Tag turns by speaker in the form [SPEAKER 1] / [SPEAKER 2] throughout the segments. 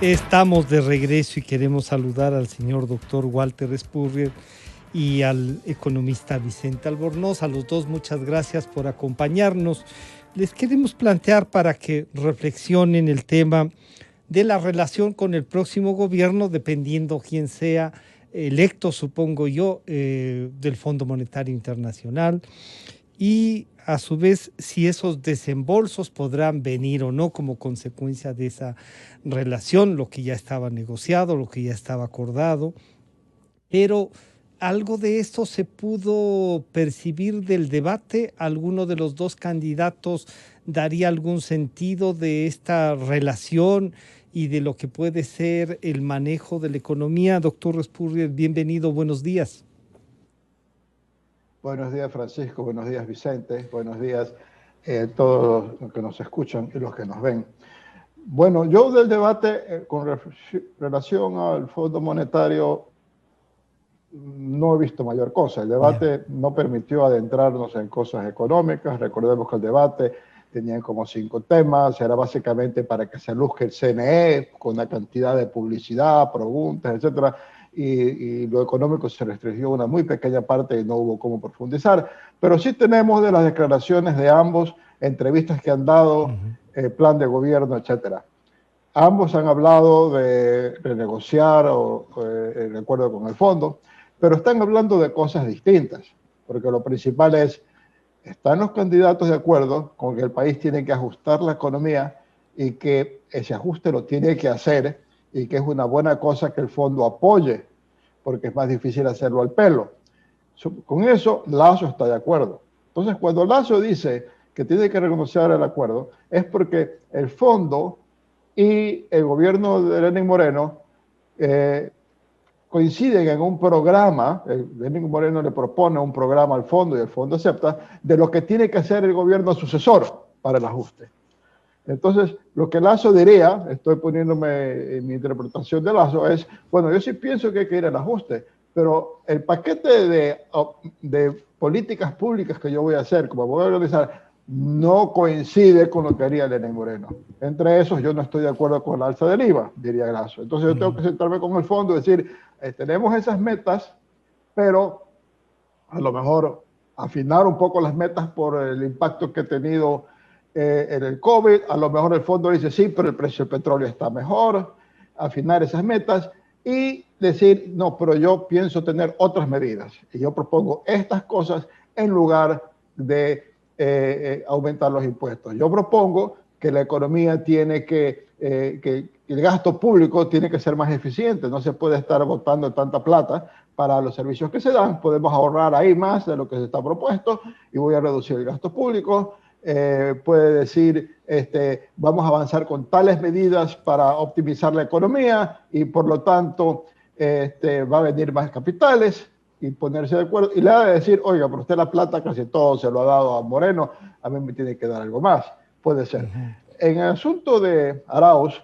[SPEAKER 1] Estamos de regreso y queremos saludar al señor doctor Walter Spurrier y al economista Vicente Albornoz. A los dos, muchas gracias por acompañarnos. Les queremos plantear para que reflexionen el tema de la relación con el próximo gobierno, dependiendo quién sea electo, supongo yo, del Fondo Monetario Internacional, y a su vez si esos desembolsos podrán venir o no como consecuencia de esa relación, lo que ya estaba negociado, lo que ya estaba acordado, pero algo de esto se pudo percibir del debate. ¿Alguno de los dos candidatos daría algún sentido de esta relación y de lo que puede ser el manejo de la economía? Doctor Spurrier, bienvenido, buenos días.
[SPEAKER 2] Buenos días, Francisco. Buenos días, Vicente. Buenos días a todos los que nos escuchan y los que nos ven. Bueno, yo del debate con relación al Fondo Monetario no he visto mayor cosa. El debate no permitió adentrarnos en cosas económicas. Recordemos que el debate tenía como 5 temas. Era básicamente para que se luzca el CNE con una cantidad de publicidad, preguntas, etcétera. Y lo económico se restringió a una muy pequeña parte y no hubo cómo profundizar. Pero sí tenemos de las declaraciones de ambos, entrevistas que han dado, plan de gobierno, etcétera. Ambos han hablado de renegociar el acuerdo con el fondo, pero están hablando de cosas distintas, porque lo principal es, están los candidatos de acuerdo con que el país tiene que ajustar la economía y que ese ajuste lo tiene que hacer y que es una buena cosa que el fondo apoye, porque es más difícil hacerlo al pelo. Con eso, Lasso está de acuerdo. Entonces, cuando Lasso dice que tiene que renunciar al acuerdo, es porque el fondo y el gobierno de Lenín Moreno coinciden en un programa. Lenín Moreno le propone un programa al fondo y el fondo acepta de lo que tiene que hacer el gobierno sucesor para el ajuste. Entonces, lo que Lasso diría, estoy poniéndome en mi interpretación de Lasso, es, bueno, yo sí pienso que hay que ir al ajuste, pero el paquete de políticas públicas que yo voy a hacer, como voy a organizar, no coincide con lo que haría Lenín Moreno. Entre esos, yo no estoy de acuerdo con la alza del IVA, diría Lasso. Entonces, yo tengo que sentarme con el fondo y decir, tenemos esas metas, pero a lo mejor afinar un poco las metas por el impacto que ha tenido en el COVID. A lo mejor el fondo dice, sí, pero el precio del petróleo está mejor. Afinar esas metas y decir, no, pero yo pienso tener otras medidas. Y yo propongo estas cosas en lugar de aumentar los impuestos. Yo propongo que la economía tiene que el gasto público tiene que ser más eficiente. No se puede estar botando tanta plata para los servicios que se dan. Podemos ahorrar ahí más de lo que se está propuesto y voy a reducir el gasto público. Puede decir, vamos a avanzar con tales medidas para optimizar la economía y por lo tanto va a venir más capitales y ponerse de acuerdo. Y le ha de decir, oiga, pero usted la plata casi todo se lo ha dado a Moreno, a mí me tiene que dar algo más. Puede ser. En el asunto de Arauz,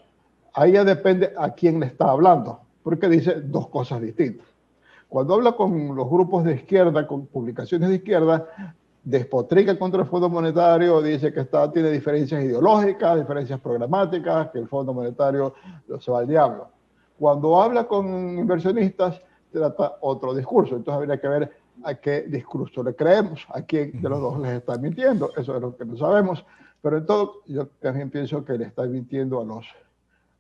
[SPEAKER 2] ahí ya depende a quién le está hablando, porque dice dos cosas distintas. Cuando habla con los grupos de izquierda, con publicaciones de izquierda, despotrica contra el Fondo Monetario, dice que tiene diferencias ideológicas, diferencias programáticas, que el Fondo Monetario se va al diablo. Cuando habla con inversionistas, trata otro discurso. Entonces habría que ver a qué discurso le creemos, a quién de los dos les está mintiendo. Eso es lo que no sabemos. Pero en todo, yo también pienso que le está mintiendo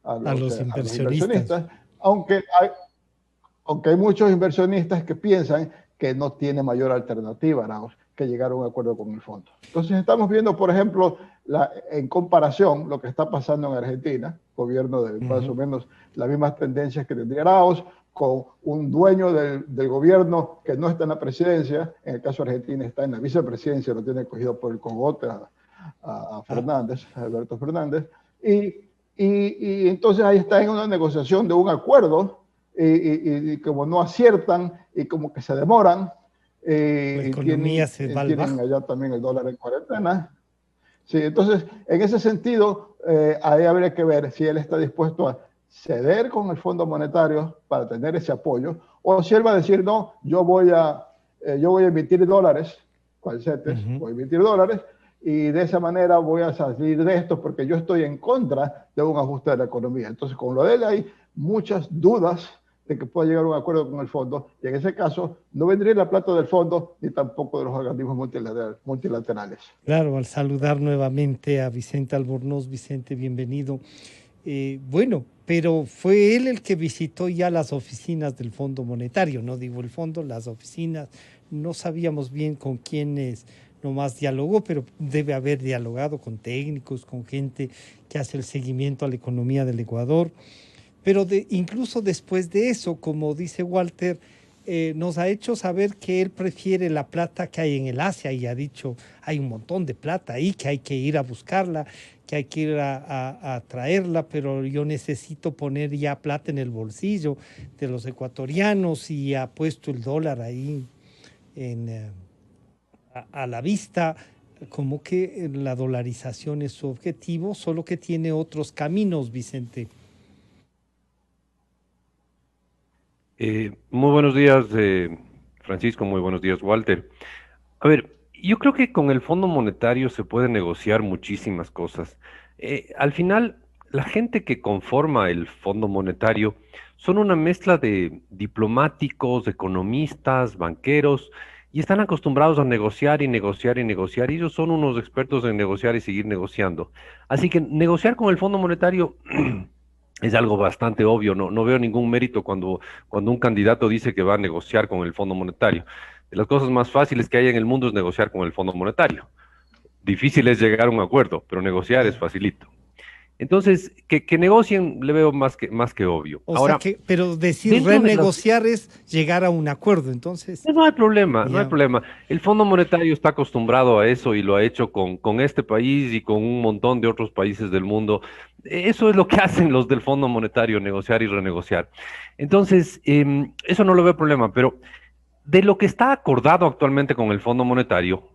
[SPEAKER 2] a los inversionistas, aunque hay muchos inversionistas que piensan que no tiene mayor alternativa, Arauz, que llegar a un acuerdo con el fondo. Entonces estamos viendo, por ejemplo, en comparación, lo que está pasando en Argentina, gobierno de más o menos las mismas tendencias que tendría Arauz, con un dueño del gobierno que no está en la presidencia, en el caso de Argentina está en la vicepresidencia, lo tiene cogido por el cogote a Fernández, a Alberto Fernández, y entonces ahí está en una negociación de un acuerdo, y como no aciertan y como que se demoran,
[SPEAKER 1] la economía
[SPEAKER 2] tienen allá también el dólar en cuarentena. Sí, entonces, en ese sentido, ahí habría que ver si él está dispuesto a ceder con el Fondo Monetario para tener ese apoyo, o si él va a decir, no, yo voy a emitir dólares, cual CETES, voy a emitir dólares, y de esa manera voy a salir de esto porque yo estoy en contra de un ajuste de la economía. Entonces, con lo de él hay muchas dudas de que pueda llegar a un acuerdo con el fondo, y en ese caso no vendría la plata del fondo ni tampoco de los organismos multilaterales.
[SPEAKER 1] Claro, al saludar nuevamente a Vicente Albornoz. Vicente, bienvenido. Bueno, pero fue él el que visitó ya las oficinas del Fondo Monetario, no digo el fondo, las oficinas. No sabíamos bien con quiénes nomás dialogó, pero debe haber dialogado con técnicos, con gente que hace el seguimiento a la economía del Ecuador. Pero incluso después de eso, como dice Walter, nos ha hecho saber que él prefiere la plata que hay en el Asia y ha dicho, hay un montón de plata ahí, que hay que ir a buscarla, que hay que ir a traerla, pero yo necesito poner ya plata en el bolsillo de los ecuatorianos, y ha puesto el dólar ahí en, a la vista, como que la dolarización es su objetivo, solo que tiene otros caminos, Vicente.
[SPEAKER 3] Muy buenos días, Francisco, muy buenos días, Walter. A ver, yo creo que con el Fondo Monetario se puede negociar muchísimas cosas. Al final, la gente que conforma el Fondo Monetario son una mezcla de diplomáticos, economistas, banqueros, y están acostumbrados a negociar y negociar y negociar, y ellos son unos expertos en negociar y seguir negociando. Así que negociar con el Fondo Monetario es algo bastante obvio. No veo ningún mérito cuando un candidato dice que va a negociar con el Fondo Monetario. De las cosas más fáciles que hay en el mundo es negociar con el Fondo Monetario. Difícil es llegar a un acuerdo, pero negociar es facilito. Entonces, que negocien le veo más que obvio.
[SPEAKER 1] O sea
[SPEAKER 3] Ahora,
[SPEAKER 1] que, pero decir
[SPEAKER 3] dentro de
[SPEAKER 1] renegociar es llegar a un acuerdo, entonces,
[SPEAKER 3] no hay problema, no hay
[SPEAKER 1] ya,
[SPEAKER 3] problema. El Fondo Monetario está acostumbrado a eso y lo ha hecho con este país y con un montón de otros países del mundo. Eso es lo que hacen los del Fondo Monetario, negociar y renegociar. Entonces, eso no lo veo problema, pero de lo que está acordado actualmente con el Fondo Monetario,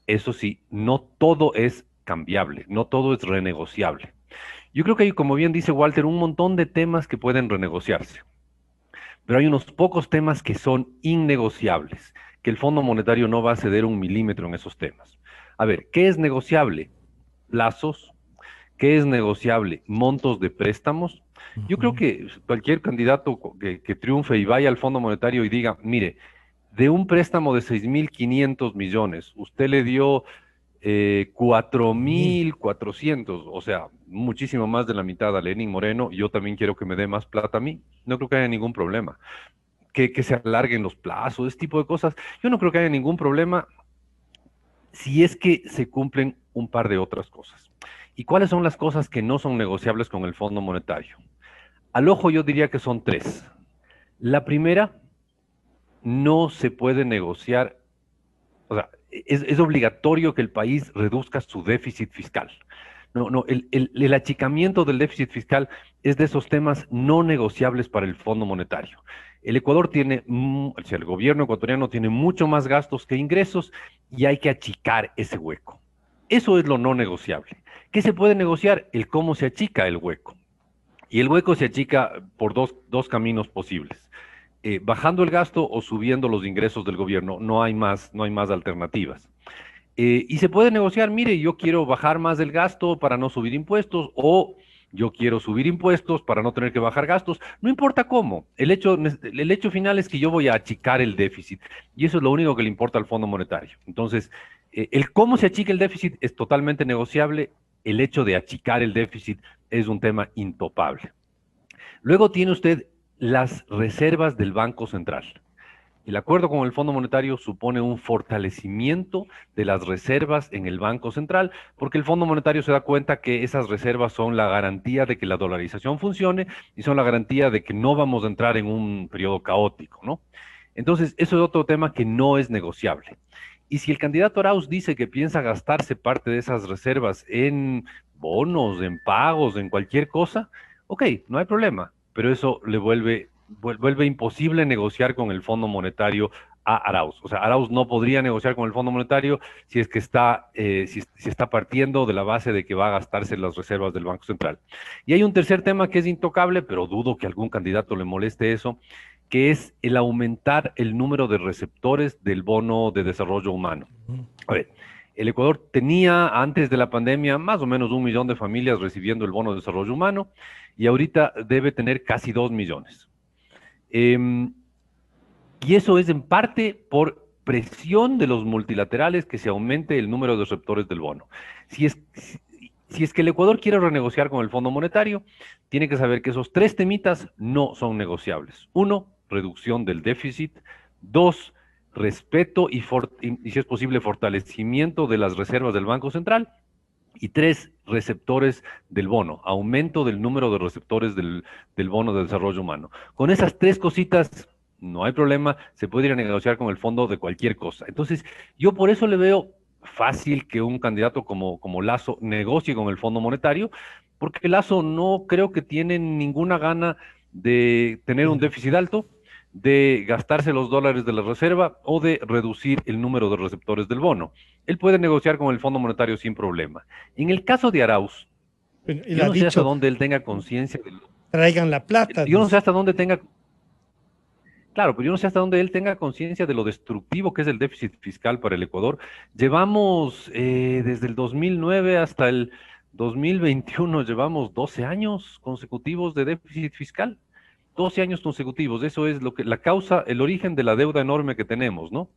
[SPEAKER 3] eso sí, no todo es cambiable, no todo es renegociable. Yo creo que hay, como bien dice Walter, un montón de temas que pueden renegociarse, pero hay unos pocos temas que son innegociables, que el Fondo Monetario no va a ceder un milímetro en esos temas. A ver, ¿qué es negociable? Plazos. ¿Qué es negociable? Montos de préstamos. Yo creo
[SPEAKER 1] ujú,
[SPEAKER 3] que cualquier candidato que triunfe y vaya al Fondo Monetario y diga, mire, de un préstamo de 6.500 millones, usted le dio
[SPEAKER 1] 1000.
[SPEAKER 3] 4.400, o sea, muchísimo más de la mitad a Lenin Moreno. Yo también quiero que me dé más plata a mí. No creo que haya ningún problema. Que se alarguen los plazos, ese tipo de cosas. Yo no creo que haya ningún problema si es que se cumplen un par de otras cosas. ¿Y cuáles son las cosas que no son negociables con el Fondo Monetario? Al ojo yo diría que son tres. La primera, no se puede negociar, o sea, es obligatorio que el país reduzca su déficit fiscal. No, el achicamiento del déficit fiscal es de esos temas no negociables para el Fondo Monetario. El Ecuador tiene, o sea, el gobierno ecuatoriano tiene mucho más gastos que ingresos y hay que achicar ese hueco. Eso es lo no negociable. ¿Qué se puede negociar? El cómo se achica el hueco. Y el hueco se achica por dos caminos posibles. Bajando el gasto o subiendo los ingresos del gobierno. No hay más alternativas. Y se puede negociar, mire, yo quiero bajar más el gasto para no subir impuestos, o yo quiero subir impuestos para no tener que bajar gastos. No importa cómo. El hecho final es que yo voy a achicar el déficit. Y eso es lo único que le importa al Fondo Monetario. Entonces, el cómo se achica el déficit es totalmente negociable. El hecho de achicar el déficit es un tema intopable. Luego tiene usted las reservas del Banco Central. El acuerdo con el Fondo Monetario supone un fortalecimiento de las reservas en el Banco Central, porque el Fondo Monetario se da cuenta que esas reservas son la garantía de que la dolarización funcione y son la garantía de que no vamos a entrar en un periodo caótico, ¿no? Entonces, eso es otro tema que no es negociable. Y si el candidato Arauz dice que piensa gastarse parte de esas reservas en bonos, en pagos, en cualquier cosa, ok, no hay problema, pero eso le vuelve imposible negociar con el Fondo Monetario a Arauz. O sea, Arauz no podría negociar con el Fondo Monetario si es que si está partiendo de la base de que va a gastarse las reservas del Banco Central. Y hay un tercer tema que es intocable, pero dudo que a algún candidato le moleste eso, que es el aumentar el número de receptores del bono de desarrollo humano. A ver, El Ecuador tenía antes de la pandemia más o menos 1 millón de familias recibiendo el bono de desarrollo humano y ahorita debe tener casi 2 millones. Em, y eso es en parte por presión de los multilaterales que se aumente el número de receptores del bono. Si es que el Ecuador quiere renegociar con el Fondo Monetario, tiene que saber que esos tres temitas no son negociables. Uno, reducción del déficit. Dos, respeto y si es posible, fortalecimiento de las reservas del Banco Central. Y tres, receptores del bono, aumento del número de receptores del bono de desarrollo humano. Con esas tres cositas no hay problema, se puede ir a negociar con el fondo de cualquier cosa. Entonces, yo por eso le veo fácil que un candidato como Lasso negocie con el Fondo Monetario, porque Lasso no creo que tiene ninguna gana de tener un déficit alto, de gastarse los dólares de la reserva o de reducir el número de receptores del bono. Él puede negociar con el Fondo Monetario sin problema. En el caso de Arauz,
[SPEAKER 1] Bueno, él
[SPEAKER 3] yo
[SPEAKER 1] ha
[SPEAKER 3] no sé hasta
[SPEAKER 1] dicho,
[SPEAKER 3] dónde él tenga conciencia de
[SPEAKER 1] traigan la plata,
[SPEAKER 3] yo no sé
[SPEAKER 1] dice.
[SPEAKER 3] hasta dónde tenga, claro, pero yo no sé hasta dónde él tenga conciencia de lo destructivo que es el déficit fiscal para el Ecuador. Llevamos desde el 2009 hasta el 2021, llevamos 12 años consecutivos de déficit fiscal. 12 años consecutivos, eso es lo que la causa, el origen de la deuda enorme que tenemos, ¿no?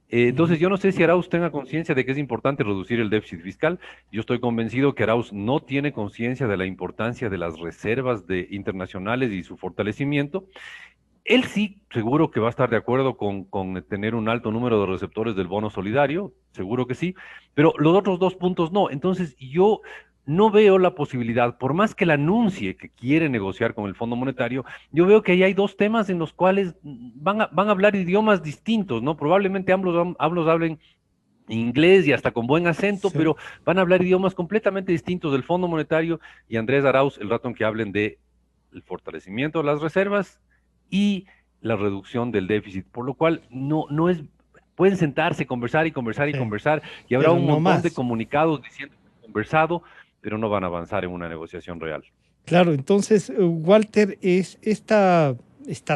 [SPEAKER 3] Entonces, yo no sé si Arauz tenga conciencia de que es importante reducir el déficit fiscal. Yo estoy convencido que Arauz no tiene conciencia de la importancia de las reservas internacionales y su fortalecimiento. Él sí, seguro que va a estar de acuerdo con tener un alto número de receptores del bono solidario, seguro que sí, pero los otros dos puntos no. Entonces, yo no veo la posibilidad, por más que él anuncie que quiere negociar con el Fondo Monetario, yo veo que ahí hay dos temas en los cuales van a hablar idiomas distintos, ¿no? Probablemente ambos hablen inglés y hasta con buen acento,
[SPEAKER 1] Sí.
[SPEAKER 3] pero van a hablar idiomas completamente distintos del Fondo Monetario y Andrés Arauz el rato en que hablen de el fortalecimiento de las reservas y la reducción del déficit, por lo cual no es, pueden sentarse, conversar y conversar y
[SPEAKER 1] Sí,
[SPEAKER 3] conversar, y habrá
[SPEAKER 1] pero
[SPEAKER 3] un
[SPEAKER 1] no
[SPEAKER 3] montón de
[SPEAKER 1] más.
[SPEAKER 3] comunicados diciendo que han conversado, pero no van a avanzar en una negociación real.
[SPEAKER 1] Claro, entonces, Walter, está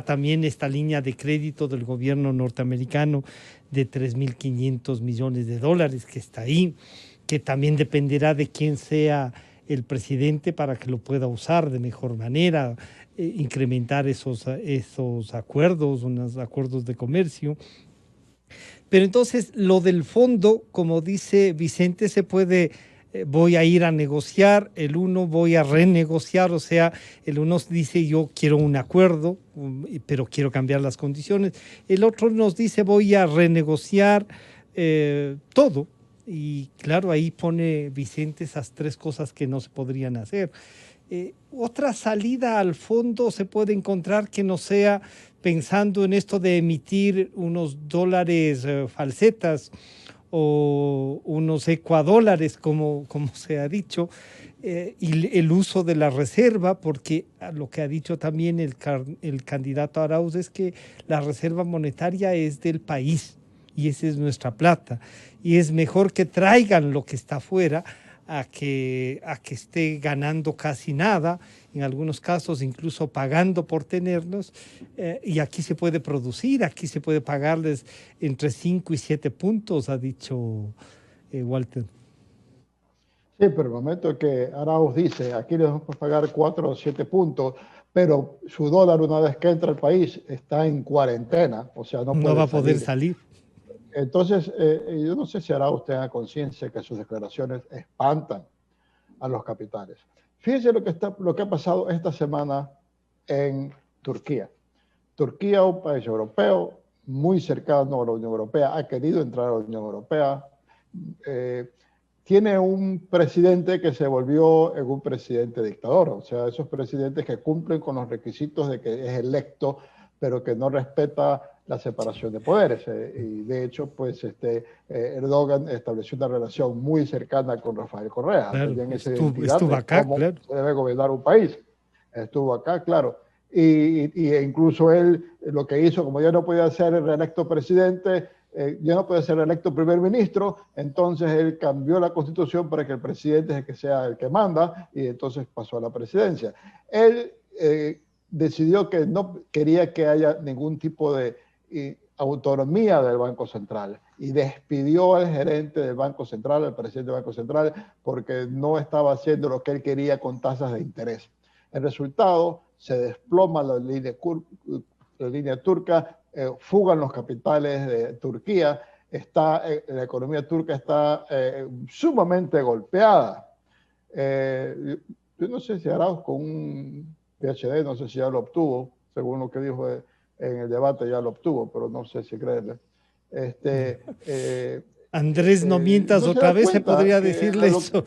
[SPEAKER 1] también esta línea de crédito del gobierno norteamericano de 3.500 millones de dólares que está ahí, que también dependerá de quién sea el presidente para que lo pueda usar de mejor manera, incrementar esos acuerdos, unos acuerdos de comercio. Pero entonces lo del fondo, como dice Vicente, se puede, voy a ir a negociar, el uno voy a renegociar, o sea, el uno dice yo quiero un acuerdo, pero quiero cambiar las condiciones, el otro nos dice voy a renegociar todo. Y claro, ahí pone Vicente esas tres cosas que no se podrían hacer. Otra salida al fondo se puede encontrar que no sea pensando en esto de emitir unos dólares falsetas o unos ecuadólares, como se ha dicho, y el uso de la reserva, porque lo que ha dicho también el candidato Arauz es que la reserva monetaria es del país y esa es nuestra plata. Y es mejor que traigan lo que está afuera a que esté ganando casi nada, en algunos casos incluso pagando por tenerlos, y aquí se puede producir, aquí se puede pagarles entre 5 y 7 puntos, ha dicho Walter.
[SPEAKER 2] Sí, pero el momento que Arauz dice, aquí les vamos a pagar 4 o 7 puntos, pero su dólar una vez que entra al país está en cuarentena, o sea, no
[SPEAKER 1] No va
[SPEAKER 2] puede
[SPEAKER 1] a poder
[SPEAKER 2] salir.
[SPEAKER 1] salir.
[SPEAKER 2] Entonces, yo no sé si Arauz tenga conciencia que sus declaraciones espantan a los capitales. Fíjense lo que ha pasado esta semana en Turquía. Turquía, un país europeo muy cercano a la Unión Europea, ha querido entrar a la Unión Europea, tiene un presidente que se volvió en un presidente dictador, o sea, esos presidentes que cumplen con los requisitos de que es electo, pero que no respeta la separación de poderes. Y de hecho, pues Erdogan estableció una relación muy cercana con Rafael Correa,
[SPEAKER 1] Claro,
[SPEAKER 2] tenían esa
[SPEAKER 1] estuvo,
[SPEAKER 2] identidad
[SPEAKER 1] estuvo
[SPEAKER 2] de
[SPEAKER 1] acá,
[SPEAKER 2] cómo
[SPEAKER 1] claro.
[SPEAKER 2] se debe gobernar un país. Estuvo acá, claro. Y incluso él lo que hizo, como ya no podía ser reelecto presidente, ya no puede ser electo primer ministro, entonces él cambió la constitución para que el presidente es el que sea el que manda y entonces pasó a la presidencia. Él decidió que no quería que haya ningún tipo de autonomía del Banco Central y despidió al gerente del Banco Central, al presidente del Banco Central, porque no estaba haciendo lo que él quería con tasas de interés. El resultado, se desploma la línea turca, fugan los capitales de Turquía, la economía turca está sumamente golpeada. Yo no sé si Arauz con un PhD, no sé si ya lo obtuvo, según lo que dijo en el debate ya lo obtuvo, pero no sé si creerle.
[SPEAKER 1] Andrés, no mientas,
[SPEAKER 2] No se
[SPEAKER 1] otra
[SPEAKER 2] da
[SPEAKER 1] vez se
[SPEAKER 2] cuenta
[SPEAKER 1] podría
[SPEAKER 2] que
[SPEAKER 1] decirle eso.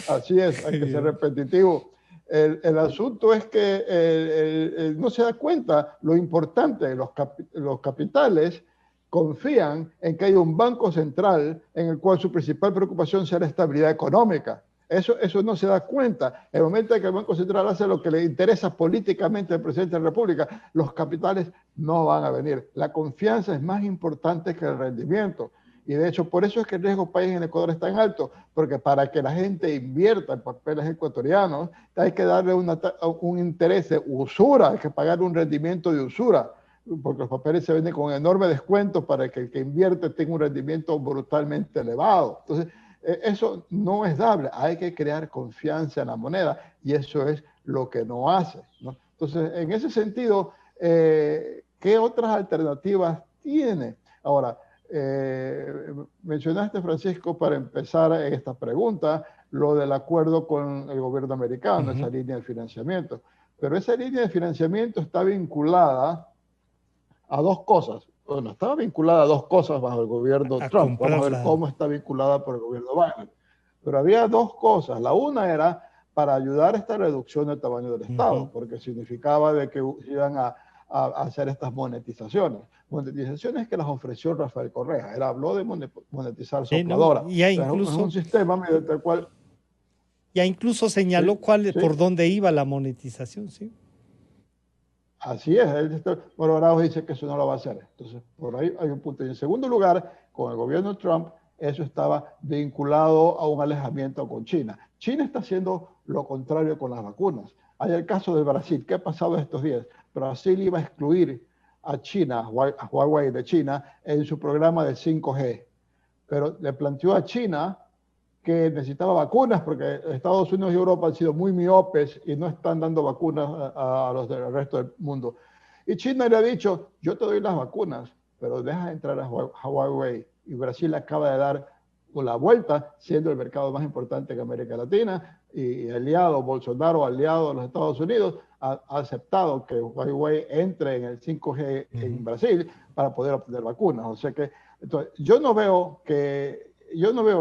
[SPEAKER 2] Así es, hay que ser repetitivo. El asunto es que no se da cuenta lo importante, los capitales confían en que hay un banco central en el cual su principal preocupación sea la estabilidad económica. Eso no se da cuenta. En el momento en que el Banco Central hace lo que le interesa políticamente al presidente de la República, los capitales no van a venir. La confianza es más importante que el rendimiento. Y de hecho, por eso es que el riesgo país en Ecuador es tan alto, porque para que la gente invierta en papeles ecuatorianos, hay que darle un interés de usura, hay que pagar un rendimiento de usura, porque los papeles se venden con enorme descuento para que el que invierte tenga un rendimiento brutalmente elevado. Entonces, eso no es dable, hay que crear confianza en la moneda y eso es lo que no hace, ¿no? Entonces, en ese sentido, ¿qué otras alternativas tiene? Ahora, mencionaste, Francisco, para empezar esta pregunta, lo del acuerdo con el gobierno americano, esa línea de financiamiento. Pero esa línea de financiamiento está vinculada a dos cosas. Bueno, estaba vinculada a dos cosas bajo el gobierno Trump. Vamos a ver cómo está vinculada por el gobierno Biden. Pero había dos cosas. La una era para ayudar a esta reducción del tamaño del Estado, porque significaba de que iban a hacer estas monetizaciones. Monetizaciones que las ofreció Rafael Correa. Él habló de monetizar sopladora.
[SPEAKER 1] ¿No? Ya incluso,
[SPEAKER 2] es un sistema mediante el cual...
[SPEAKER 1] Ya incluso señaló por dónde iba la monetización, ¿sí?
[SPEAKER 2] Así es, bueno, Arauz dice que eso no lo va a hacer. Entonces, por ahí hay un punto. Y en segundo lugar, con el gobierno de Trump, eso estaba vinculado a un alejamiento con China. China está haciendo lo contrario con las vacunas. Hay el caso de Brasil. ¿Qué ha pasado estos días? Brasil iba a excluir a China, a Huawei de China, en su programa de 5G. Pero le planteó a China que necesitaba vacunas porque Estados Unidos y Europa han sido muy miopes y no están dando vacunas a los del resto del mundo. Y China le ha dicho, yo te doy las vacunas, pero deja entrar a Huawei. Y Brasil acaba de dar la vuelta, siendo el mercado más importante que América Latina, y aliado, Bolsonaro, aliado de los Estados Unidos, ha aceptado que Huawei entre en el 5G en Brasil para poder obtener vacunas. O sea que, entonces, yo no veo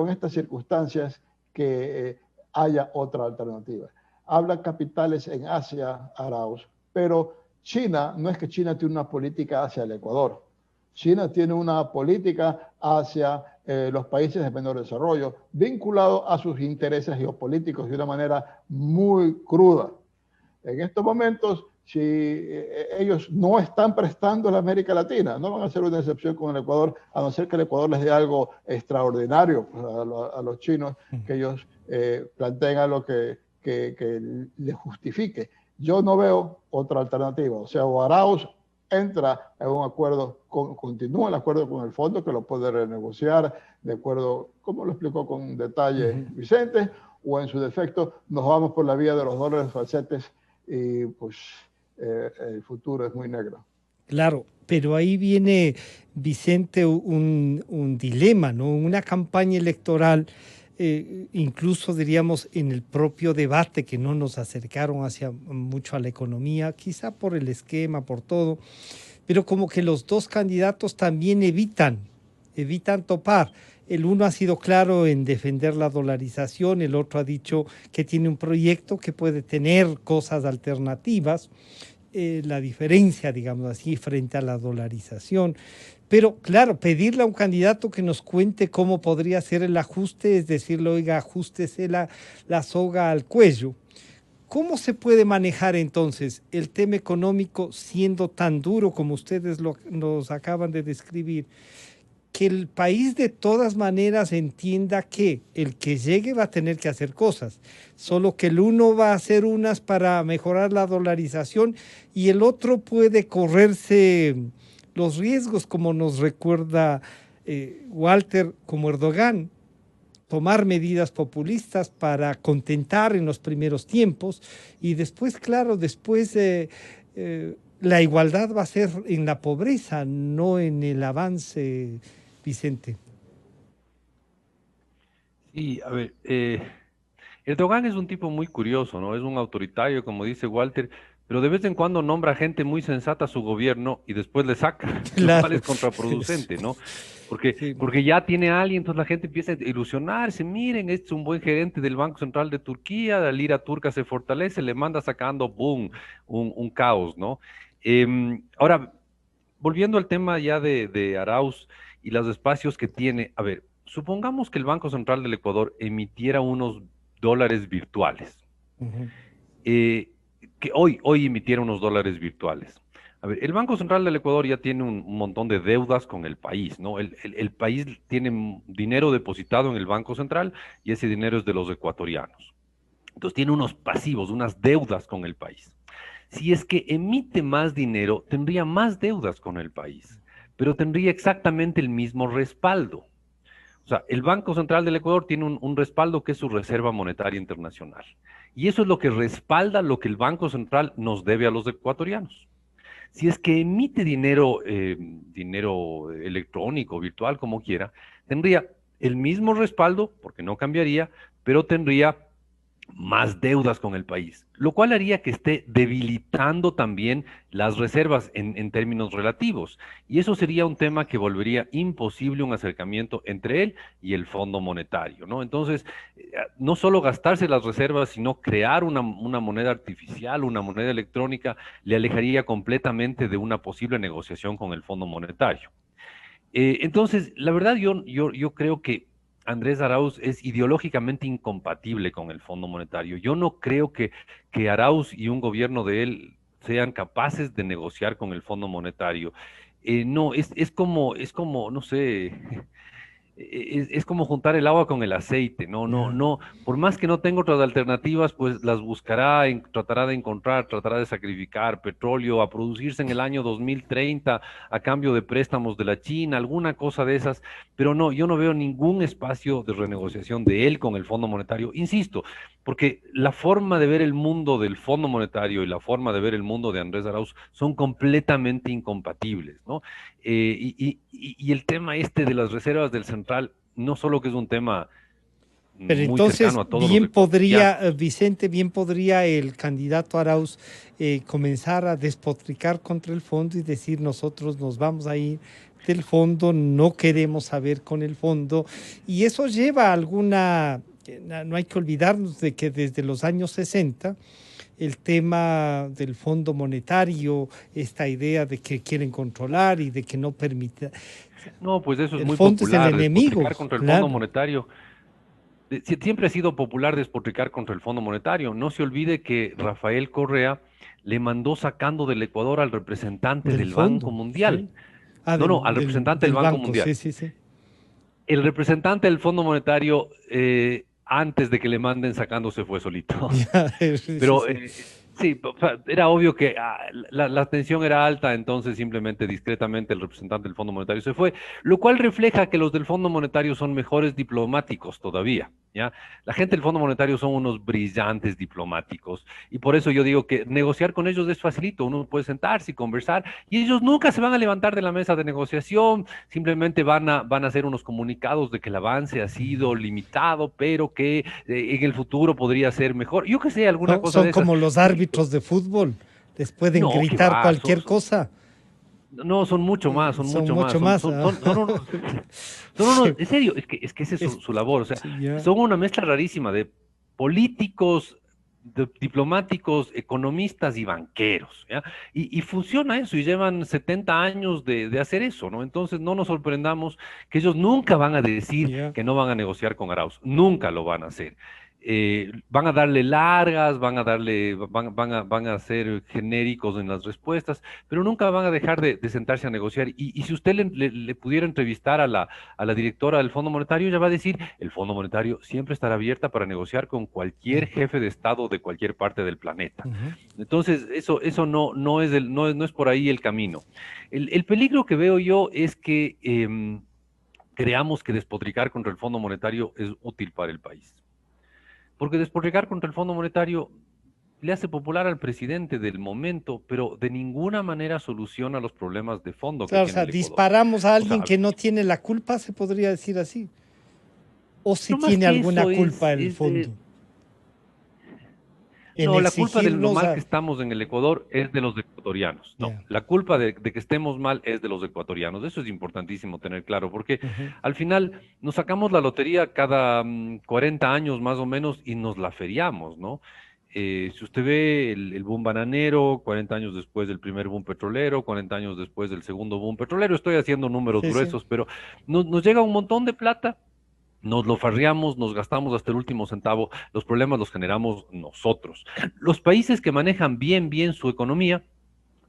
[SPEAKER 2] en estas circunstancias que haya otra alternativa. Habla capitales en Asia, Arauz, pero China, no es que China tiene una política hacia el Ecuador. China tiene una política hacia los países de menor desarrollo, vinculado a sus intereses geopolíticos de una manera muy cruda. En estos momentos, si ellos no están prestando a la América Latina, no van a hacer una excepción con el Ecuador, a no ser que el Ecuador les dé algo extraordinario a los chinos, que ellos planteen algo que les justifique. Yo no veo otra alternativa. O sea, o Arauz entra en un acuerdo, continúa el acuerdo con el fondo, que lo puede renegociar de acuerdo, como lo explicó con detalle Vicente, o en su defecto nos vamos por la vía de los dólares falsetes y pues el futuro es muy negro.
[SPEAKER 1] Claro, pero ahí viene, Vicente, un dilema, ¿no? Una campaña electoral, incluso diríamos en el propio debate, que no nos acercaron hacia mucho a la economía, quizá por el esquema, por todo, pero como que los dos candidatos también evitan topar. El uno ha sido claro en defender la dolarización, el otro ha dicho que tiene un proyecto que puede tener cosas alternativas, la diferencia, digamos así, frente a la dolarización. Pero claro, pedirle a un candidato que nos cuente cómo podría ser el ajuste, es decirle, oiga, ajústese la soga al cuello. ¿Cómo se puede manejar entonces el tema económico siendo tan duro como ustedes nos acaban de describir? que el país de todas maneras entienda que el que llegue va a tener que hacer cosas, solo que el uno va a hacer unas para mejorar la dolarización y el otro puede correrse los riesgos, como nos recuerda Walter, como Erdogan, tomar medidas populistas para contentar en los primeros tiempos y después, claro, después la igualdad va a ser en la pobreza, no en el avance, Vicente.
[SPEAKER 3] Sí, a ver, Erdogan es un tipo muy curioso, ¿no? Es un autoritario, como dice Walter, pero de vez en cuando nombra gente muy sensata a su gobierno y después le saca, lo cual
[SPEAKER 1] Claro.
[SPEAKER 3] es contraproducente, ¿no? Porque,
[SPEAKER 1] Sí.
[SPEAKER 3] porque ya tiene a alguien, entonces la gente empieza a ilusionarse, miren, este es un buen gerente del Banco Central de Turquía, la lira turca se fortalece, le manda sacando, boom, un caos, ¿no? Ahora, volviendo al tema ya de Arauz y los espacios que tiene, a ver, supongamos que el Banco Central del Ecuador emitiera unos dólares virtuales,
[SPEAKER 1] Ujú.
[SPEAKER 3] eh, que hoy emitiera unos dólares virtuales. A ver, el Banco Central del Ecuador ya tiene un montón de deudas con el país, ¿no? El país tiene dinero depositado en el Banco Central y ese dinero es de los ecuatorianos. Entonces tiene unos pasivos, unas deudas con el país. Si es que emite más dinero, tendría más deudas con el país, pero tendría exactamente el mismo respaldo. O sea, el Banco Central del Ecuador tiene un respaldo que es su Reserva Monetaria Internacional. Y eso es lo que respalda lo que el Banco Central nos debe a los ecuatorianos. Si es que emite dinero electrónico, virtual, como quiera, tendría el mismo respaldo, porque no cambiaría, pero tendría más deudas con el país, lo cual haría que esté debilitando también las reservas en términos relativos. Y eso sería un tema que volvería imposible un acercamiento entre él y el Fondo Monetario, ¿no? Entonces, no solo gastarse las reservas, sino crear una moneda artificial, una moneda electrónica, le alejaría completamente de una posible negociación con el Fondo Monetario. Entonces, la verdad, yo creo que Andrés Arauz es ideológicamente incompatible con el Fondo Monetario. Yo no creo que Arauz y un gobierno de él sean capaces de negociar con el Fondo Monetario. No, es como, no sé, es como juntar el agua con el aceite, no, no,
[SPEAKER 1] Ya.
[SPEAKER 3] no, por más que no tenga otras alternativas, pues las buscará, tratará de encontrar, tratará de sacrificar petróleo a producirse en el año 2030 a cambio de préstamos de la China, alguna cosa de esas, pero no, yo no veo ningún espacio de renegociación de él con el Fondo Monetario, insisto, porque la forma de ver el mundo del Fondo Monetario y la forma de ver el mundo de Andrés Arauz son completamente incompatibles, ¿no? Y el tema este de las reservas del central, no solo que es un tema
[SPEAKER 1] Pero
[SPEAKER 3] muy
[SPEAKER 1] entonces,
[SPEAKER 3] cercano a todos los
[SPEAKER 1] bien
[SPEAKER 3] ecuatorianos.
[SPEAKER 1] podría, Vicente, bien podría el candidato Arauz comenzar a despotricar contra el fondo y decir nosotros nos vamos a ir del fondo, no queremos saber con el fondo. Y eso lleva a alguna, no hay que olvidarnos de que desde los años 60 el tema del Fondo Monetario, esta idea de que quieren controlar y de que no permita.
[SPEAKER 3] No, pues eso es
[SPEAKER 1] El
[SPEAKER 3] muy
[SPEAKER 1] fondo es el
[SPEAKER 3] popular,
[SPEAKER 1] enemigo,
[SPEAKER 3] despotricar contra el Fondo
[SPEAKER 1] claro.
[SPEAKER 3] Monetario. Siempre ha sido popular despotricar contra el Fondo Monetario. No se olvide que Rafael Correa le mandó sacando del Ecuador al representante
[SPEAKER 1] Del
[SPEAKER 3] del Banco
[SPEAKER 1] fondo,
[SPEAKER 3] Mundial.
[SPEAKER 1] sí. Ah,
[SPEAKER 3] No, no, al representante del
[SPEAKER 1] del
[SPEAKER 3] Banco
[SPEAKER 1] banco,
[SPEAKER 3] Mundial.
[SPEAKER 1] sí, sí, sí.
[SPEAKER 3] El representante del Fondo Monetario, antes de que le manden sacando, se fue solito.
[SPEAKER 1] Ya, sí, sí,
[SPEAKER 3] Pero
[SPEAKER 1] sí.
[SPEAKER 3] sí, o sea, era obvio que la tensión era alta, entonces simplemente discretamente el representante del Fondo Monetario se fue, lo cual refleja que los del Fondo Monetario son mejores diplomáticos todavía, ¿ya? La gente del Fondo Monetario son unos brillantes diplomáticos y por eso yo digo que negociar con ellos es facilito, uno puede sentarse y conversar y ellos nunca se van a levantar de la mesa de negociación, simplemente van a hacer unos comunicados de que el avance ha sido limitado, pero que en el futuro podría ser mejor. Yo que sé, alguna cosa
[SPEAKER 1] Son
[SPEAKER 3] de esas.
[SPEAKER 1] como los
[SPEAKER 3] Listo.
[SPEAKER 1] árbitros de fútbol. Les pueden
[SPEAKER 3] No, que
[SPEAKER 1] gritar
[SPEAKER 3] va,
[SPEAKER 1] cualquier cosa.
[SPEAKER 3] no, son mucho más, son
[SPEAKER 1] Son
[SPEAKER 3] mucho más,
[SPEAKER 1] mucho más.
[SPEAKER 3] son unos, en serio, es que esa es
[SPEAKER 1] Es-
[SPEAKER 3] su labor, o sea,
[SPEAKER 1] sí, ya.
[SPEAKER 3] son una mezcla rarísima de políticos, diplomáticos, economistas y banqueros, ¿ya? Y funciona eso, y llevan 70 años de hacer eso, ¿no? Entonces no nos sorprendamos que ellos nunca van a decir
[SPEAKER 1] Ya.
[SPEAKER 3] que no van a negociar con Arauz, nunca lo van a hacer. van a darle largas, van a ser genéricos en las respuestas, pero nunca van a dejar de sentarse a negociar. Y si usted le pudiera entrevistar a la directora del Fondo Monetario, ella va a decir, el Fondo Monetario siempre estará abierta para negociar con cualquier jefe de Estado de cualquier parte del planeta. Entonces, eso no es por ahí el camino. El peligro que veo yo es que creamos que despotricar contra el Fondo Monetario es útil para el país. Porque despotricar contra el Fondo Monetario le hace popular al presidente del momento, pero de ninguna manera soluciona los problemas de fondo que
[SPEAKER 1] Claro, o
[SPEAKER 3] tiene
[SPEAKER 1] sea,
[SPEAKER 3] el Ecuador.
[SPEAKER 1] disparamos a
[SPEAKER 3] O sea,
[SPEAKER 1] alguien que no tiene la culpa, se podría decir así. O si
[SPEAKER 3] no más
[SPEAKER 1] tiene
[SPEAKER 3] que
[SPEAKER 1] alguna
[SPEAKER 3] eso
[SPEAKER 1] culpa el fondo en
[SPEAKER 3] no, la culpa de lo
[SPEAKER 1] exigirnos
[SPEAKER 3] mal
[SPEAKER 1] a...
[SPEAKER 3] que estamos en el Ecuador es de los ecuatorianos. No,
[SPEAKER 1] Ya.
[SPEAKER 3] la culpa de que estemos mal es de los ecuatorianos. Eso es importantísimo tener claro, porque
[SPEAKER 1] Ujú.
[SPEAKER 3] al final nos sacamos la lotería cada 40 años más o menos y nos la feriamos, ¿no? Si usted ve el boom bananero, 40 años después del primer boom petrolero, 40 años después del segundo boom petrolero, estoy haciendo números
[SPEAKER 1] Sí, sí.
[SPEAKER 3] gruesos, pero nos llega un montón de plata, nos lo farreamos, nos gastamos hasta el último centavo, los problemas los generamos nosotros. Los países que manejan bien su economía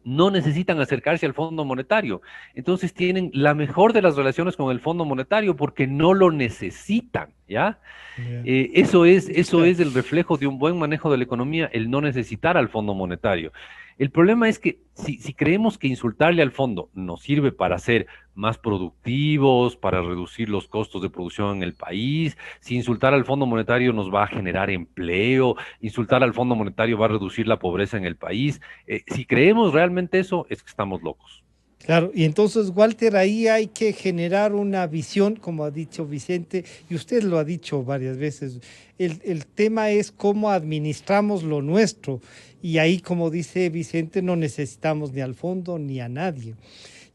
[SPEAKER 3] no necesitan acercarse al Fondo Monetario. Entonces tienen la mejor de las relaciones con el Fondo Monetario porque no lo necesitan, ¿ya?
[SPEAKER 1] Ya.
[SPEAKER 3] Eso
[SPEAKER 1] Claro.
[SPEAKER 3] es el reflejo de un buen manejo de la economía, el no necesitar al Fondo Monetario. El problema es que si creemos que insultarle al fondo nos sirve para ser más productivos, para reducir los costos de producción en el país, si insultar al Fondo Monetario nos va a generar empleo, insultar al Fondo Monetario va a reducir la pobreza en el país, si creemos realmente eso, es que estamos locos.
[SPEAKER 1] Claro, y entonces, Walter, ahí hay que generar una visión, como ha dicho Vicente, y usted lo ha dicho varias veces. El tema es cómo administramos lo nuestro, y ahí, como dice Vicente, no necesitamos ni al fondo ni a nadie.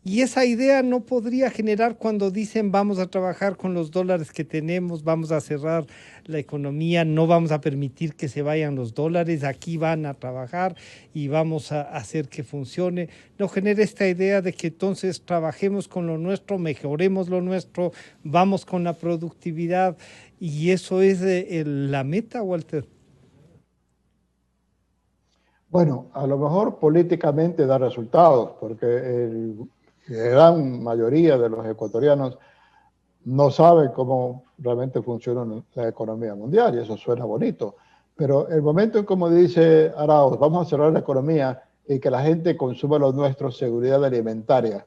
[SPEAKER 1] Y esa idea no podría generar cuando dicen vamos a trabajar con los dólares que tenemos, vamos a cerrar la economía, no vamos a permitir que se vayan los dólares, aquí van a trabajar y vamos a hacer que funcione. No genera esta idea de que entonces trabajemos con lo nuestro, mejoremos lo nuestro, vamos con la productividad y eso es la meta, Walter.
[SPEAKER 2] Bueno, a lo mejor políticamente da resultados, porque la gran mayoría de los ecuatorianos no saben cómo realmente funciona la economía mundial y eso suena bonito. Pero el momento en como dice Arauz, vamos a cerrar la economía y que la gente consuma lo nuestro, seguridad alimentaria.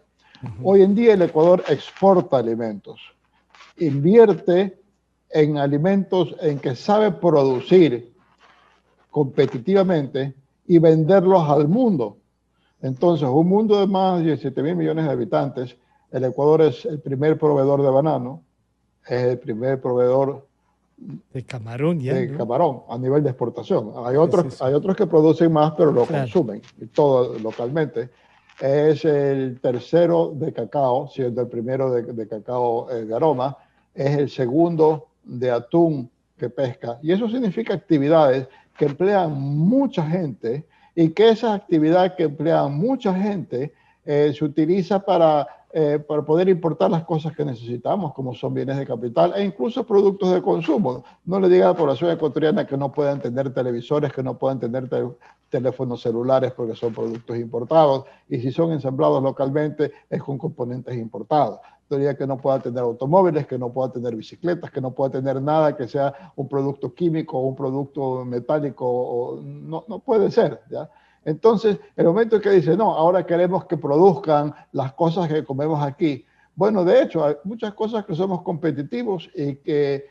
[SPEAKER 2] Hoy en día el Ecuador exporta alimentos, invierte en alimentos en que sabe producir competitivamente y venderlos al mundo. Entonces, un mundo de más de 17 mil millones de habitantes, el Ecuador es el primer proveedor de banano, es el primer proveedor
[SPEAKER 1] De camarón ya,
[SPEAKER 2] de
[SPEAKER 1] ¿no?
[SPEAKER 2] camarón a nivel de exportación.
[SPEAKER 1] Es eso.
[SPEAKER 2] Hay otros que producen más, pero lo
[SPEAKER 1] Claro.
[SPEAKER 2] consumen, y todo localmente. Es el tercero de cacao, siendo el primero de cacao Garoma, es el segundo de atún que pesca. Y eso significa actividades que emplean mucha gente y que esa actividad que emplean mucha gente se utiliza para poder importar las cosas que necesitamos, como son bienes de capital e incluso productos de consumo. No le diga a la población ecuatoriana que no puedan tener televisores, que no puedan tener teléfonos celulares porque son productos importados, y si son ensamblados localmente es con componentes importados. Diría que no pueda tener automóviles, que no pueda tener bicicletas, que no pueda tener nada que sea un producto químico o un producto metálico, no puede ser, ¿ya? Entonces, el momento en que dice, no, ahora queremos que produzcan las cosas que comemos aquí. Bueno, de hecho, hay muchas cosas que somos competitivos y que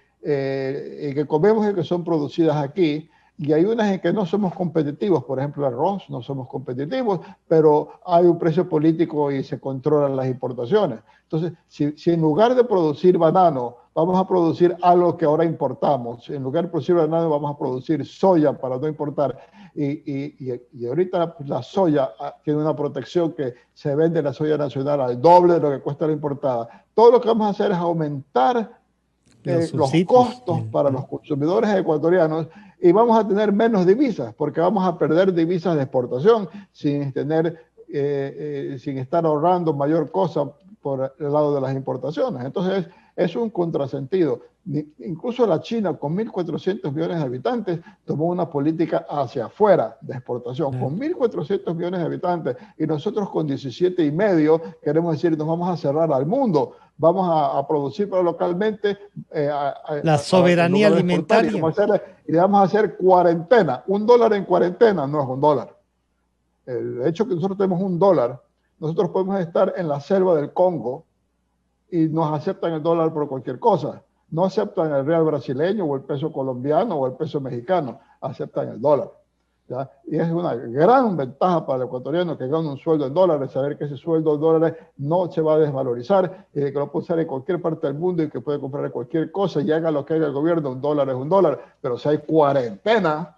[SPEAKER 2] comemos y que son producidas aquí, y hay unas en que no somos competitivos, por ejemplo, el arroz, no somos competitivos, pero hay un precio político y se controlan las importaciones. Entonces, si en lugar de producir banano, vamos a producir algo que ahora importamos, en lugar de producir banano, vamos a producir soya para no importar, y ahorita la soya tiene una protección que se vende la soya nacional al doble de lo que cuesta la importada. Todo lo que vamos a hacer es aumentar
[SPEAKER 1] Los
[SPEAKER 2] los
[SPEAKER 1] subsidios.
[SPEAKER 2] costos para los consumidores ecuatorianos y vamos a tener menos divisas porque vamos a perder divisas de exportación sin estar ahorrando mayor cosa por el lado de las importaciones. Entonces es un contrasentido. Incluso la China, con 1.400 millones de habitantes, tomó una política hacia afuera de exportación, con 1.400 millones de habitantes, y nosotros con 17,5 queremos decir, nos vamos a cerrar al mundo, vamos a producir para localmente,
[SPEAKER 1] la soberanía alimentaria.
[SPEAKER 2] Y le vamos a hacer cuarentena. $1 en cuarentena no es $1. El hecho que nosotros tenemos $1, nosotros podemos estar en la selva del Congo y nos aceptan el dólar por cualquier cosa. No aceptan el real brasileño o el peso colombiano o el peso mexicano, aceptan el dólar, ¿ya? Y es una gran ventaja para el ecuatoriano que gana un sueldo en dólares, saber que ese sueldo en dólares no se va a desvalorizar y de que lo puede usar en cualquier parte del mundo y que puede comprar cualquier cosa y haga lo que haga el gobierno, $1 es $1, pero si hay cuarentena,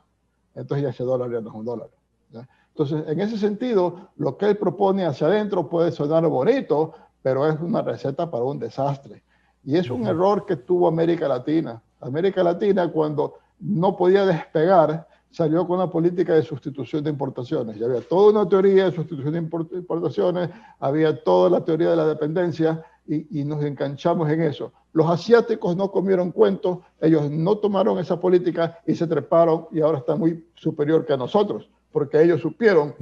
[SPEAKER 2] entonces ya ese dólar ya no es $1, ¿ya? Entonces, en ese sentido, lo que él propone hacia adentro puede sonar bonito, pero es una receta para un desastre. Y es un error que tuvo América Latina. América Latina, cuando no podía despegar, salió con una política de sustitución de importaciones. Ya había toda una teoría de sustitución de importaciones, había toda la teoría de la dependencia y nos enganchamos en eso. Los asiáticos no comieron cuento, ellos no tomaron esa política y se treparon y ahora están muy superior que a nosotros, porque ellos supieron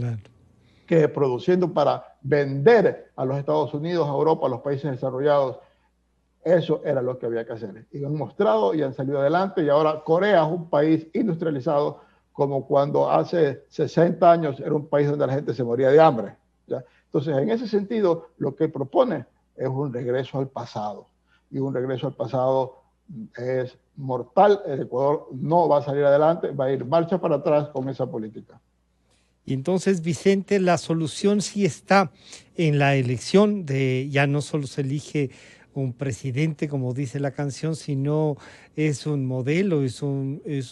[SPEAKER 2] que produciendo para vender a los Estados Unidos, a Europa, a los países desarrollados, eso era lo que había que hacer. Y lo han mostrado y han salido adelante. Y ahora Corea es un país industrializado como cuando hace 60 años era un país donde la gente se moría de hambre, ¿ya? Entonces, en ese sentido, lo que propone es un regreso al pasado. Y un regreso al pasado es mortal. El Ecuador no va a salir adelante, va a ir marcha para atrás con esa política.
[SPEAKER 1] Y entonces, Vicente, la solución sí está en la elección de, ya no solo se elige un presidente, como dice la canción, sino es un modelo, es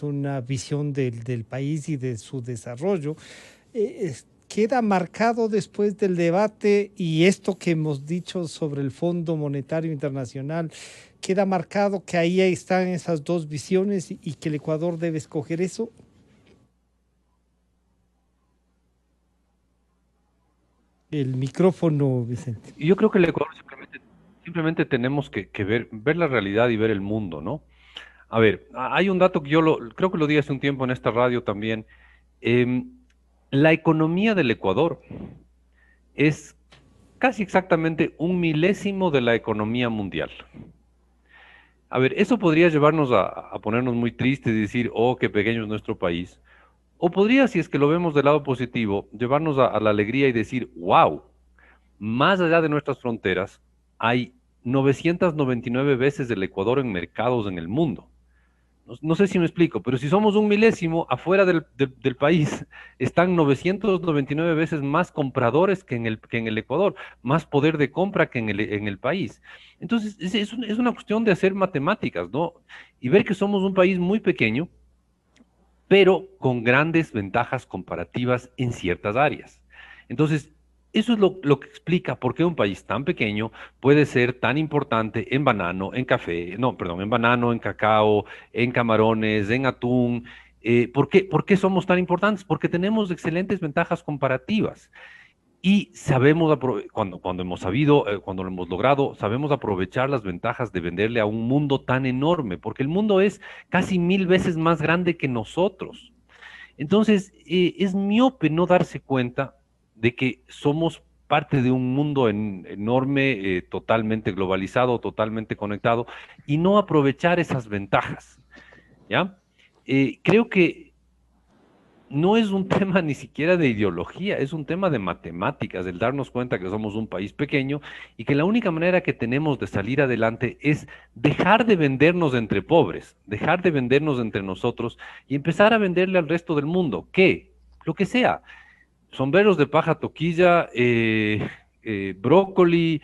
[SPEAKER 1] una visión del país y de su desarrollo. Queda marcado después del debate y esto que hemos dicho sobre el Fondo Monetario Internacional, queda marcado que ahí están esas dos visiones y que el Ecuador debe escoger eso. El micrófono, Vicente.
[SPEAKER 3] Yo creo que el Ecuador simplemente tenemos que ver la realidad y ver el mundo, ¿no? A ver, hay un dato que creo que lo di hace un tiempo en esta radio también. La economía del Ecuador es casi exactamente 1/1000 de la economía mundial. A ver, eso podría llevarnos a ponernos muy tristes y decir, oh, qué pequeño es nuestro país. O podría, si es que lo vemos del lado positivo, llevarnos a la alegría y decir, wow, más allá de nuestras fronteras, hay 999 veces del Ecuador en mercados en el mundo. No sé si me explico, pero si somos 1/1000, afuera del país están 999 veces más compradores que en el Ecuador, más poder de compra que en el país. Entonces, es una cuestión de hacer matemáticas, ¿no? Y ver que somos un país muy pequeño, pero con grandes ventajas comparativas en ciertas áreas. Entonces, eso es lo que explica por qué un país tan pequeño puede ser tan importante en banano, en café, no, perdón, en banano, en cacao, en camarones, en atún. ¿Por qué somos tan importantes? Porque tenemos excelentes ventajas comparativas. Y sabemos, cuando hemos sabido, cuando lo hemos logrado, sabemos aprovechar las ventajas de venderle a un mundo tan enorme, porque el mundo es casi 1000 veces más grande que nosotros. Entonces, es miope no darse cuenta de que somos parte de un mundo enorme, totalmente globalizado, totalmente conectado, y no aprovechar esas ventajas, ¿ya? Creo que no es un tema ni siquiera de ideología, es un tema de matemáticas, el darnos cuenta que somos un país pequeño y que la única manera que tenemos de salir adelante es dejar de vendernos entre pobres, dejar de vendernos entre nosotros y empezar a venderle al resto del mundo. ¿Qué? Lo que sea. Sombreros de paja toquilla, brócoli,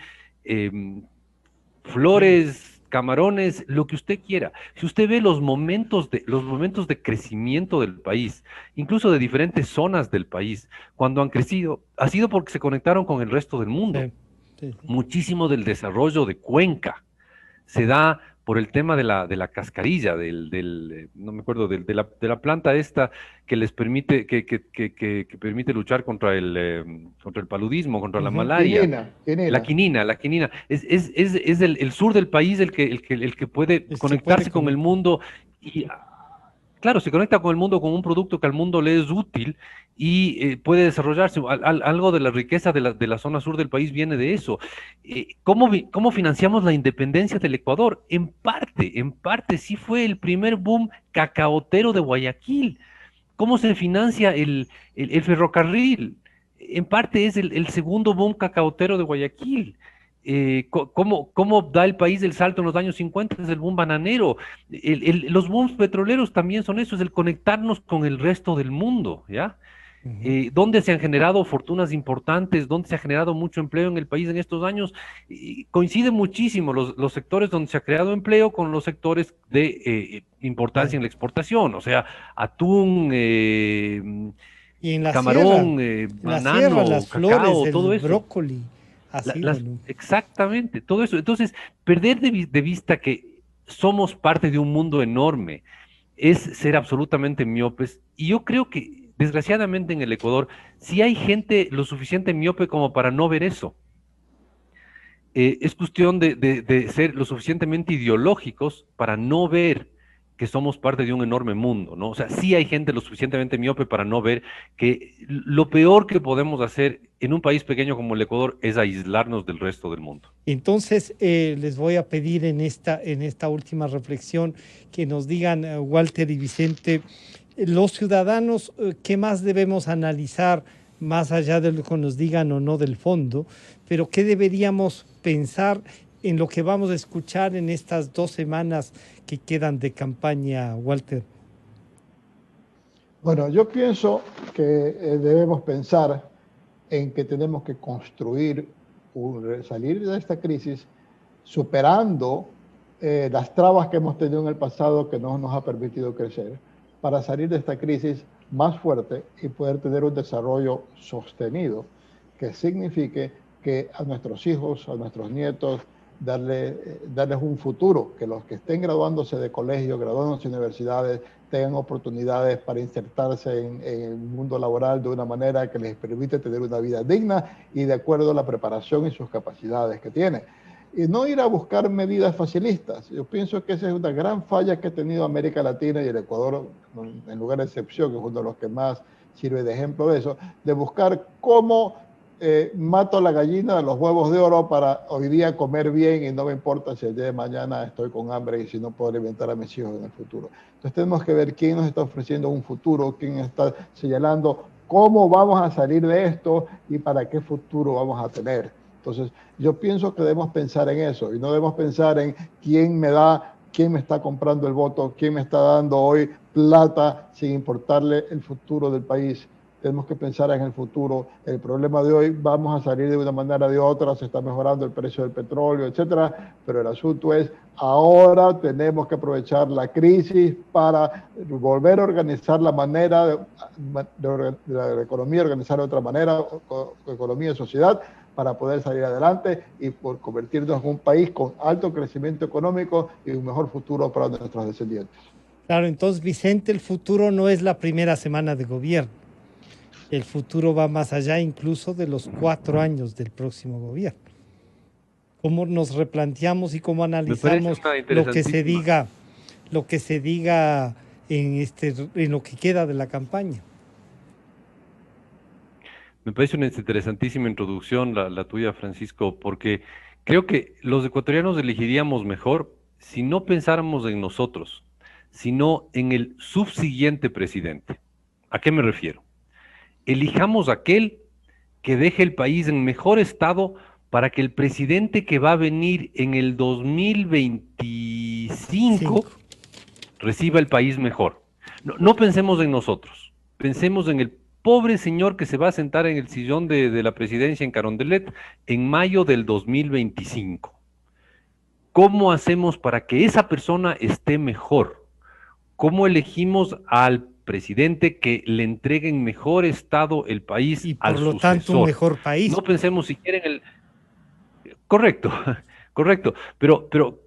[SPEAKER 3] flores, camarones, lo que usted quiera. Si usted ve los momentos de crecimiento del país, incluso de diferentes zonas del país, cuando han crecido, ha sido porque se conectaron con el resto del mundo.
[SPEAKER 1] Sí.
[SPEAKER 3] Muchísimo del desarrollo de Cuenca se da por el tema de la cascarilla, no me acuerdo, de la planta esta que les permite, que permite luchar contra el paludismo, contra la
[SPEAKER 1] Ujú.
[SPEAKER 3] malaria.
[SPEAKER 2] Quinina, quinina.
[SPEAKER 3] La quinina. Es el sur del país el que puede
[SPEAKER 1] Se puede
[SPEAKER 3] conectarse con el
[SPEAKER 1] conectar.
[SPEAKER 3] mundo y, claro, se conecta con el mundo con un producto que al mundo le es útil y puede desarrollarse. Algo de la riqueza de la zona sur del país viene de eso. ¿Cómo financiamos la independencia del Ecuador? En parte sí fue el primer boom cacaotero de Guayaquil. ¿Cómo se financia el ferrocarril? En parte es el segundo boom cacaotero de Guayaquil. ¿Cómo da el país el salto en los años 50? Es el boom bananero. Los booms petroleros también son eso, es el conectarnos con el resto del mundo, ¿ya?
[SPEAKER 1] Ujú.
[SPEAKER 3] Donde se han generado fortunas importantes, donde se ha generado mucho empleo en el país en estos años. Coincide muchísimo los sectores donde se ha creado empleo con los sectores de importancia
[SPEAKER 1] Claro.
[SPEAKER 3] en la exportación, o sea, atún,
[SPEAKER 1] Y
[SPEAKER 3] camarón,
[SPEAKER 1] en la sierra, las
[SPEAKER 3] banano,
[SPEAKER 1] flores,
[SPEAKER 3] cacao,
[SPEAKER 1] el
[SPEAKER 3] todo eso.
[SPEAKER 1] brócoli, así, bueno.
[SPEAKER 3] Exactamente, todo eso. Entonces, perder de vista que somos parte de un mundo enorme es ser absolutamente miopes. Y yo creo que, desgraciadamente, en el Ecuador, sí hay gente lo suficiente miope como para no ver eso. Es cuestión de ser lo suficientemente ideológicos para no ver que somos parte de un enorme mundo, ¿no? O sea, sí hay gente lo suficientemente miope para no ver que lo peor que podemos hacer en un país pequeño como el Ecuador es aislarnos del resto del mundo.
[SPEAKER 1] Entonces, les voy a pedir en esta última reflexión que nos digan, Walter y Vicente, los ciudadanos, ¿qué más debemos analizar más allá de lo que nos digan o no del fondo? Pero ¿qué deberíamos pensar en lo que vamos a escuchar en estas 2 semanas que quedan de campaña, Walter?
[SPEAKER 2] Bueno, yo pienso que debemos pensar en que tenemos que construir, salir de esta crisis superando las trabas que hemos tenido en el pasado que no nos ha permitido crecer, para salir de esta crisis más fuerte y poder tener un desarrollo sostenido que signifique que a nuestros hijos, a nuestros nietos, darles un futuro, que los que estén graduándose de colegio, graduándose de universidades, tengan oportunidades para insertarse en el mundo laboral de una manera que les permite tener una vida digna y de acuerdo a la preparación y sus capacidades que tienen. Y no ir a buscar medidas facilistas. Yo pienso que esa es una gran falla que ha tenido América Latina y el Ecuador, en lugar de excepción, que es uno de los que más sirve de ejemplo de eso, de buscar cómo mato la gallina de los huevos de oro para hoy día comer bien y no me importa si el día de mañana estoy con hambre y si no puedo alimentar a mis hijos en el futuro. Entonces tenemos que ver quién nos está ofreciendo un futuro, quién está señalando cómo vamos a salir de esto y para qué futuro vamos a tener. Entonces yo pienso que debemos pensar en eso y no debemos pensar en quién me está comprando el voto, quién me está dando hoy plata sin importarle el futuro del país. Tenemos que pensar en el futuro. El problema de hoy, vamos a salir de una manera o de otra, se está mejorando el precio del petróleo, etcétera, pero el asunto es, ahora tenemos que aprovechar la crisis para volver a organizar la manera de la economía, organizar de otra manera, economía y sociedad, para poder salir adelante y por convertirnos en un país con alto crecimiento económico y un mejor futuro para nuestros descendientes.
[SPEAKER 1] Claro, entonces, Vicente, el futuro no es la primera semana de gobierno. El futuro va más allá incluso de los 4 años del próximo gobierno. ¿Cómo nos replanteamos y cómo
[SPEAKER 3] Me parece
[SPEAKER 1] analizamos
[SPEAKER 3] una interesantísima.
[SPEAKER 1] lo que se diga en lo que queda de la campaña?
[SPEAKER 3] Me parece una interesantísima introducción la tuya, Francisco, porque creo que los ecuatorianos elegiríamos mejor si no pensáramos en nosotros, sino en el subsiguiente presidente. ¿A qué me refiero? Elijamos aquel que deje el país en mejor estado para que el presidente que va a venir en el 2025
[SPEAKER 1] Cinco.
[SPEAKER 3] reciba el país mejor. No pensemos en nosotros, pensemos en el pobre señor que se va a sentar en el sillón de la presidencia en Carondelet en mayo del 2025. ¿Cómo hacemos para que esa persona esté mejor? ¿Cómo elegimos al presidente que le entregue en mejor estado el país
[SPEAKER 1] Y
[SPEAKER 3] al
[SPEAKER 1] por lo tanto un
[SPEAKER 3] sucesor?
[SPEAKER 1] mejor país.
[SPEAKER 3] No pensemos siquiera en el... Correcto, correcto, pero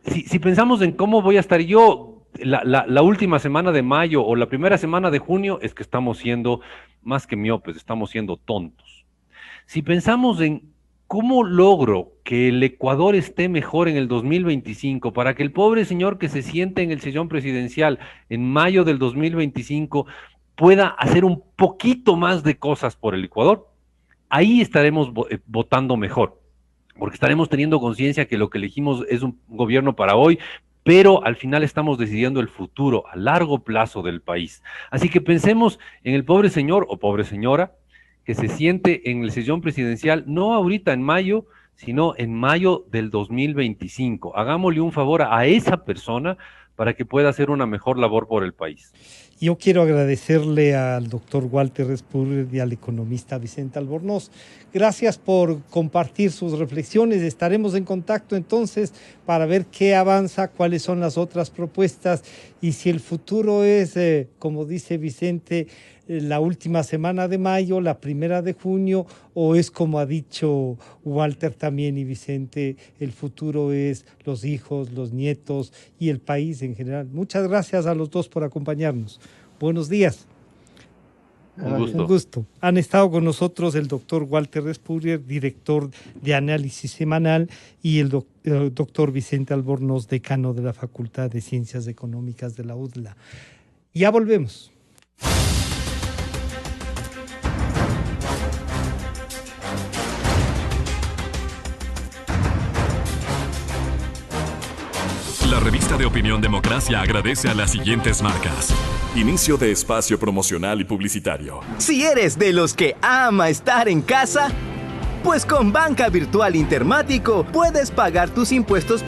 [SPEAKER 3] si pensamos en cómo voy a estar yo la última semana de mayo o la primera semana de junio, es que estamos siendo más que miopes, estamos siendo tontos. Si pensamos en cómo logro que el Ecuador esté mejor en el 2025, para que el pobre señor que se siente en el sillón presidencial en mayo del 2025 pueda hacer un poquito más de cosas por el Ecuador, ahí estaremos votando mejor, porque estaremos teniendo conciencia que lo que elegimos es un gobierno para hoy, pero al final estamos decidiendo el futuro a largo plazo del país. Así que pensemos en el pobre señor o pobre señora que se siente en el sillón presidencial, no ahorita en mayo, sino en mayo del 2025. Hagámosle un favor a esa persona para que pueda hacer una mejor labor por el país.
[SPEAKER 1] Yo quiero agradecerle al doctor Walter Respurrier y al economista Vicente Albornoz. Gracias por compartir sus reflexiones. Estaremos en contacto entonces para ver qué avanza, cuáles son las otras propuestas y si el futuro es, como dice Vicente, la última semana de mayo, la primera de junio, o es como ha dicho Walter también y Vicente, el futuro es los hijos, los nietos y el país en general. Muchas gracias a los dos por acompañarnos. Buenos días. Un gusto. Han estado con nosotros el doctor Walter Respurrier, director de Análisis Semanal, y el doctor Vicente Albornoz, decano de la Facultad de Ciencias Económicas de la UDLA. Ya volvemos.
[SPEAKER 4] La revista de opinión Democracia agradece a las siguientes marcas. Inicio de espacio promocional y publicitario.
[SPEAKER 5] Si eres de los que ama estar en casa, pues con Banca Virtual Intermático puedes pagar tus impuestos